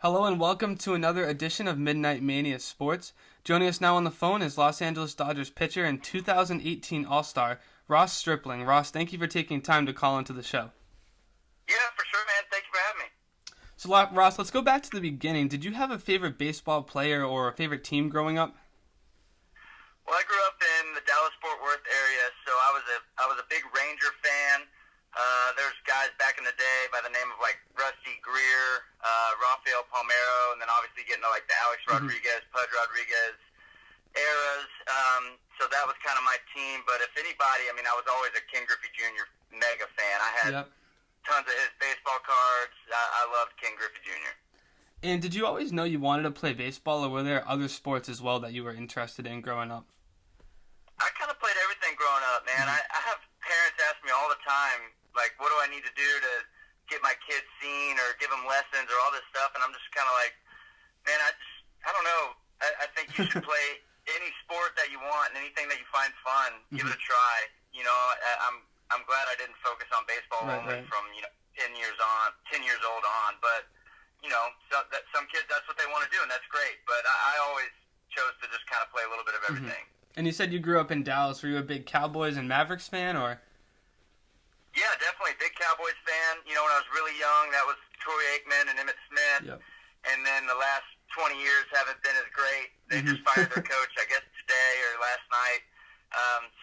Hello and welcome to another edition of Midnight Mania Sports. Joining us now on the phone is Los Angeles Dodgers pitcher and 2018 All-Star, Ross Stripling. Ross, thank you for taking time to call into the show. Yeah, for sure, man. Thank you for having me. So, Ross, let's go back to the beginning. Did you have a favorite baseball player or a favorite team growing up? Well, I grew up in the Dallas-Fort Worth area, so I was a big Ranger fan. There's guys back in the day by the name of like Rusty Greer, Rafael Palmeiro, and then obviously getting to like the Alex Rodriguez, Pudge Rodriguez eras. So that was kind of my team. But if anybody, I mean, I was always a Ken Griffey Jr. mega fan. I had tons of his baseball cards. I loved Ken Griffey Jr. And did you always know you wanted to play baseball, or were there other sports as well that you were interested in growing up? I kind of played everything growing up, man. I have parents ask me all the time, like, what do I need to do to get my kids seen or give them lessons or all this stuff, and I'm just kind of like, man, I don't know. I think you should play any sport that you want and anything that you find fun. Give it a try. You know, I'm glad I didn't focus on baseball only from 10 years old on, but you know, some kids, that's what they want to do, and that's great. But I always chose to just kind of play a little bit of everything. And you said you grew up in Dallas. Were you a big Cowboys and Mavericks fan, or? Yeah, definitely. Big Cowboys fan. You know, when I was really young, that was Troy Aikman and Emmitt Smith. Yep. And then the last 20 years haven't been as great. They just fired their coach, I guess, today or last night.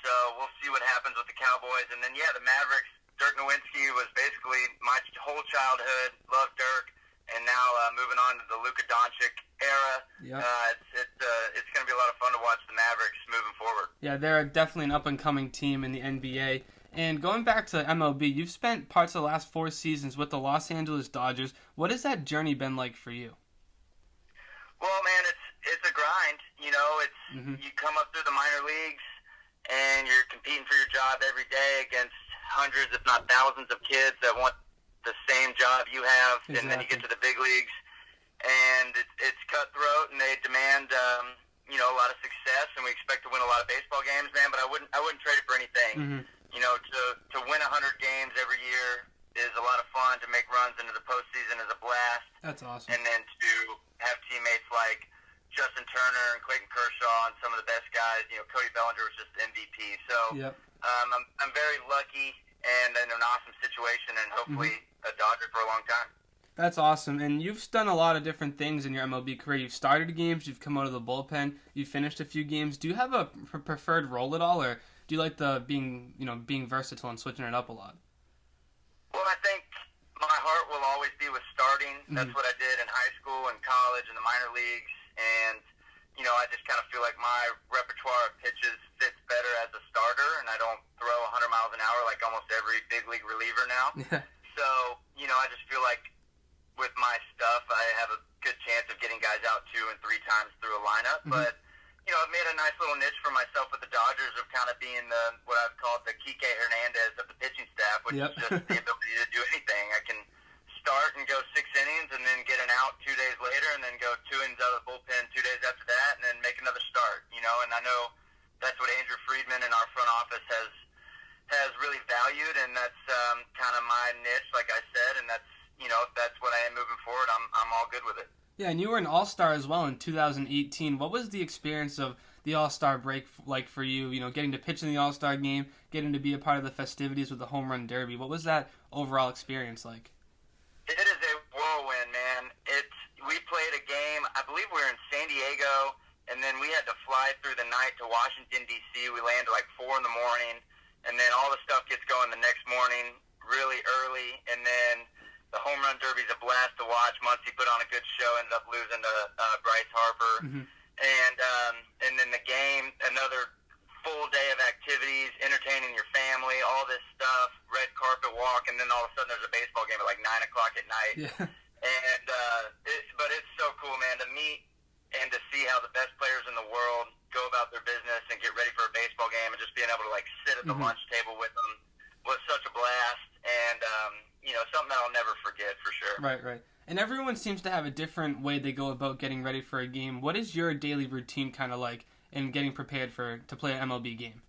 So we'll see what happens with the Cowboys. And then, yeah, the Mavericks, Dirk Nowitzki was basically my whole childhood. Loved Dirk. And now moving on to the Luka Doncic era, it's going to be a lot of fun to watch the Mavericks moving forward. Yeah, they're definitely an up-and-coming team in the NBA. And going back to MLB, you've spent parts of the last 4 seasons with the Los Angeles Dodgers. What has that journey been like for you? Well, man, it's a grind. You know, you come up through the minor leagues, and you're competing for your job every day against hundreds, if not thousands, of kids that want the same job you have, and then you get to the big leagues, and it's cutthroat, and they demand a lot of success, and we expect to win a lot of baseball games, man. But I wouldn't trade it for anything. You know, to win 100 games every year is a lot of fun. To make runs into the postseason is a blast. That's awesome. And then to have teammates like Justin Turner and Clayton Kershaw and some of the best guys. You know, Cody Bellinger was just MVP. So I'm very lucky and in an awesome situation, and hopefully a Dodger for a long time. That's awesome. And you've done a lot of different things in your MLB career. You've started games, you've come out of the bullpen, you've finished a few games. Do you have a preferred role at all, or do you like the being versatile and switching it up a lot? Well, I think my heart will always be with starting. That's what I did in high school and college and the minor leagues. And, you know, I just kind of feel like my repertoire of pitches fits better as a starter, and I don't throw 100 miles an hour like almost every big league reliever now. So, you know, I just feel like with my stuff, I have a good chance of getting guys out 2 and 3 times through a lineup. But, you know, I've made a nice little niche for myself with the Dodgers of kind of being what I've called the Kike Hernandez of the pitching staff, which is just the ability to do anything. I can start and go 6 innings and then get an out 2 days later, and then go 2 innings out of the bullpen 2 days after that, and then make another start, you know. And I know that's what Andrew Friedman in our front office has really valued, and that's kind of my niche, like I said, and that's what I am moving forward. I'm all good with it. Yeah, and you were an All-Star as well in 2018. What was the experience of the All-Star break like for you? You know, getting to pitch in the All-Star game, getting to be a part of the festivities with the Home Run Derby. What was that overall experience like? It is a whirlwind, man. We played a game, I believe we were in San Diego, and then we had to fly through the night to Washington, D.C. We landed like 4 in the morning, and then all the stuff gets going the next morning really early, and then the Home Run Derby is a blast to watch. Muncy put on a good show, ended up losing to Bryce Harper. And then the game, another full day of activities, entertaining your family, all this stuff, red carpet walk, and then all of a sudden there's a baseball game at like 9 o'clock at night. And but it's so cool, man, to meet and to see how the best players in the world go about their business and get ready for a baseball game, and just being able to like sit at the lunch table with them was such a blast. And something that I'll never forget for sure. Right. And everyone seems to have a different way they go about getting ready for a game. What is your daily routine kind of like in getting prepared to play an MLB game?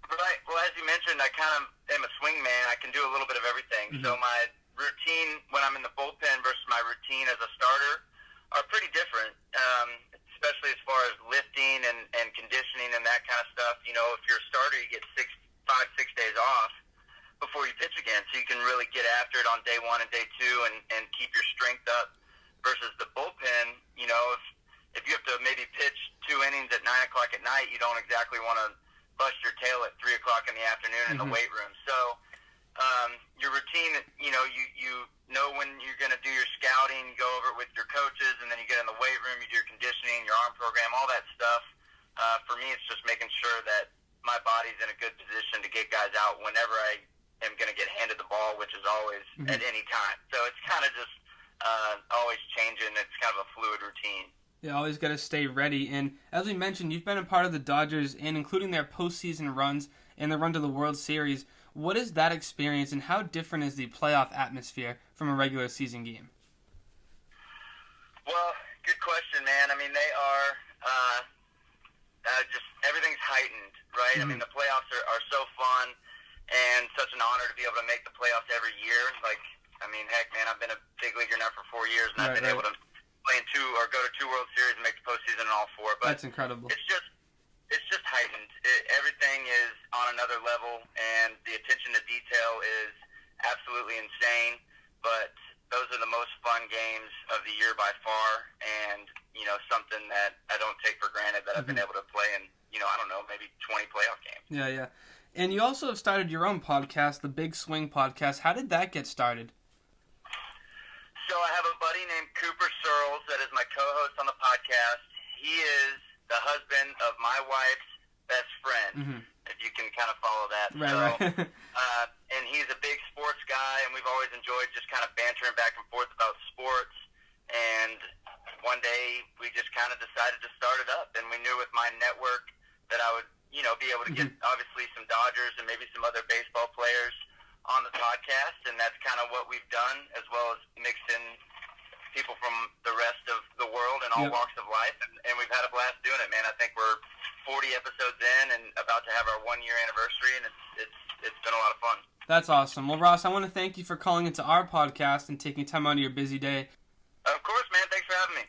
Right. Well, as you mentioned, I kind of am a swing man. I can do a little bit of everything. So my routine when I'm in the bullpen versus my routine routine as a starter are pretty different, especially as far as lifting and conditioning and that kind of stuff. You know, if you're a starter, you get 6 days off before you pitch again, so you can really get after it on day one and day two and keep your strength up. Versus the bullpen, you know, if you have to maybe pitch 2 innings at 9 o'clock at night, you don't exactly want to bust your tail at 3 o'clock in the afternoon in the weight room. So your routine, you know when you're going to do your scouting, you go over it with your coaches, and then you get in the weight room, you do your conditioning, your arm program, all that stuff. For me, it's just making sure that my body's in a good position to get guys out whenever I am going to get handed the ball, which is always at any time. So it's kind of just always changing. It's kind of a fluid routine. Yeah, always got to stay ready. And as we mentioned, you've been a part of the Dodgers and including their postseason runs and the run to the World Series. What is that experience, and how different is the playoff atmosphere from a regular season game? Well, good question, man. I mean, they are just everything's heightened, right? I mean, the playoffs are so fun and such an honor to be able to make the playoffs every year. Like, I mean, heck, man, I've been a big leaguer now for 4 years, and I've been able to play in 2 or go to 2 World Series and make the postseason in all 4. But that's incredible. It's just heightened. Everything is on another level, and the attention to detail is absolutely insane. But those are the most fun games of the year by far, and you know, something that I don't take for granted that I've been able to play in. You know, I don't know, maybe 20 playoff games. Yeah. And you also have started your own podcast, the Big Swing Podcast. How did that get started? So I have a buddy named Cooper Searles that is my co-host on the podcast. He is the husband of my wife's best friend, if you can kind of follow that. Right. And he's a big sports guy, and we've always enjoyed just kind of bantering back and forth about sports. And one day we just kind of decided to start it up, and we knew with my network that I would, you know, be able to get obviously some Dodgers and maybe some other baseball players on the podcast, and that's kind of what we've done, as well as mixed in people from the rest of the world and all walks of life, and we've had a blast doing it, man. I think we're 40 episodes in and about to have our 1-year anniversary, and it's been a lot of fun. That's awesome. Well, Ross, I want to thank you for calling into our podcast and taking time out of your busy day. Of course, man. Thanks for having me.